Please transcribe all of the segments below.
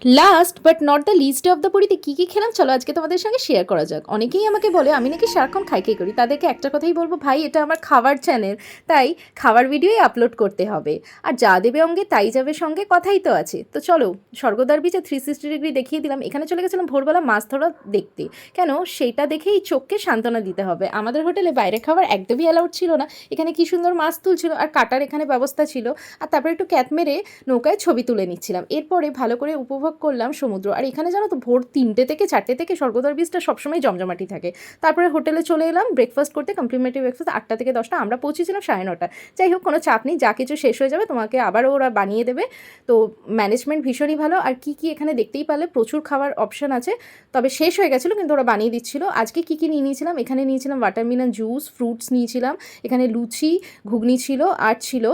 Last but not the least of the পরিতে কী কী খেলাম চলো আজকে তোমাদের সঙ্গে শেয়ার করা যাক। অনেকেই আমাকে বলে আমি নাকি সারাক্ষণ খাই করি, তাদেরকে একটা কথাই বলবো, ভাই এটা আমার খাবার চ্যানেল, তাই খাবার ভিডিওই আপলোড করতে হবে। আর যা দেবে অঙ্গে তাই যাবে সঙ্গে, কথাই তো আছে। তো চলো স্বর্গদ্বার বিচে 360 ডিগ্রি দেখিয়ে দিলাম। এখানে চলে গেছিলাম ভোরবেলা মাছ ধরা দেখতে, কেন সেইটা দেখেই চোখকে সান্ত্বনা দিতে হবে। আমাদের হোটেলে বাইরে খাবার একদমই অ্যালাউড ছিল না। এখানে কি সুন্দর মাছ তুলছিল আর কাটার এখানে ব্যবস্থা ছিল, আর তারপরে একটু ক্যাট মেরে নৌকায় ছবি তুলে নিচ্ছিলাম। এরপরে ভালো করে উপভোগ করলাম সমুদ্র। আর এখানে জানো তো ভোর 3টে থেকে 4টে থেকে স্বর্গদ্বার বিচটা সবসময় জমজমাটি থাকে। তারপরে হোটেলে চলে এলাম ব্রেকফাস্ট করতে, কমপ্লিমেন্টারি ব্রেকফাস্ট 8টা থেকে 10টা, আমরা পৌঁছেছিলাম 9:30। যাই হোক, কোনো চাপ নেই, যা কিছু শেষ হয়ে যাবে তোমাকে আবারও ওরা বানিয়ে দেবে। তো ম্যানেজমেন্ট ভীষণই ভালো। আর কি কি এখানে দেখতেই পারলে, প্রচুর খাবার অপশান আছে, তবে শেষ হয়ে গেছিলো কিন্তু ওরা বানিয়ে দিচ্ছিলো। আজকে কী কী নিয়ে নিয়েছিলাম, এখানে নিয়েছিলাম ওয়াটারমেলন জুস, ফ্রুটস নিয়েছিলাম, এখানে লুচি ঘুগনি ছিল, আর ছিল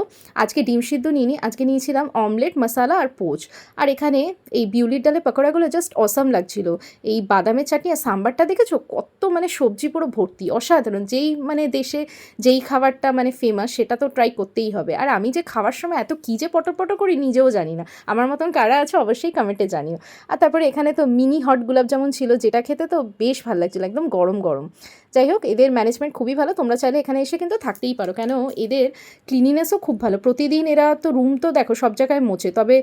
আজকে ডিম সিদ্ধ নিইনি, আজকে নিয়েছিলাম অমলেট মশালা আর পোচ। আর এখানে এই বিউলির ডালের পকোড়াগুলো জাস্ট অসাম লাগছিল। এই বাদামের চাটনি আর সাম্বারটা দেখেছো, কত মানে সবজি পুরো ভর্তি, অসাধারণ। যেই মানে দেশে যেই খাবারটা মানে ফেমাস সেটা তো ট্রাই করতেই হবে। আর আমি যে খাওয়ার সময় এত কী যে পটর করি নিজেও জানি না, আমার মতন কারা আছে অবশ্যই কমেন্টে জানিও। আর তারপরে এখানে তো মিনি হট গোলাপ জামুন ছিল, যেটা খেতে তো বেশ ভালো লাগছিলো, একদম গরম গরম। যাই হোক, এদের ম্যানেজমেন্ট খুবই ভালো, তোমরা চাইলে এখানে এসে কিন্তু থাকতেই পারো, কেন এদের ক্লিনিনেসও খুব ভালো। প্রতিদিন এরা তো রুম তো দেখো সব জায়গায় মোছে, তবে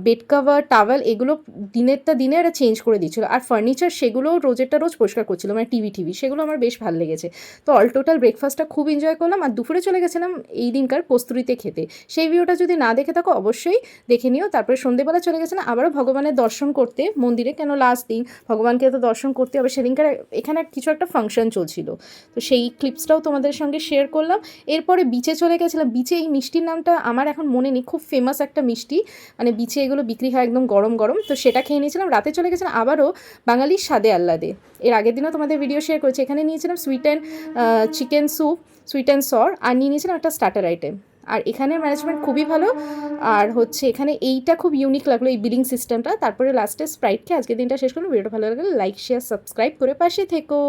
বেড কাভার টাওয়েল এগুলো দিনেরটা দিনে এরা চেঞ্জ করে দিচ্ছিলো। আর ফার্নিচার সেগুলো রোজেরটা রোজ পরিষ্কার করছিলো, মানে টিভি সেগুলো আমার বেশ ভালো লেগেছে। তো অল টোটাল ব্রেকফাস্টটা খুব এনজয় করলাম। আর দুপুরে চলে গেছিলাম এই দিনকার কস্তুরিতে খেতে, সেই ভিডিওটা যদি না দেখে থাকো অবশ্যই দেখে নিও। তারপরে সন্ধেবেলা চলে গেছিলাম আবারও ভগবানের দর্শন করতে মন্দিরে, কেন লাস্ট দিন ভগবানকে তো দর্শন করতে হবে। সেদিনকার এখানে কিছু একটা ফাংশন চলছিল, তো সেই ক্লিপসটাও তোমাদের সঙ্গে শেয়ার করলাম। এরপরে বিচে চলে গেছিলাম। বিচে এই মিষ্টির নামটা আমার এখন মনে নেই, খুব ফেমাস একটা মিষ্টি, মানে বিচে এগুলো বিক্রি হয় একদম গরম গরম, তো সেটা খেয়ে নিয়েছিলাম। রাতে চলে গেছিলাম আবারও বাঙালির স্বাদে আহ্লাদে। এর আগের দিনও তোমাদের ভিডিও শেয়ার করেছি, এখানে নিয়েছিলাম sweet and chicken soup, sweet and সর, আর নিয়ে নিয়েছিলাম একটা স্টার্টার আইটেম। আর এখানের ম্যানেজমেন্ট খুবই ভালো। আর হচ্ছে এখানে এইটা খুব ইউনিক লাগলো, এই বিলিং সিস্টেমটা। তারপরে লাস্টে স্প্রাইট খেয়ে আজকের দিনটা শেষ করলাম। ভিডিওটা ভালো লাগলে লাইক শেয়ার সাবস্ক্রাইব করে পাশে থেকো।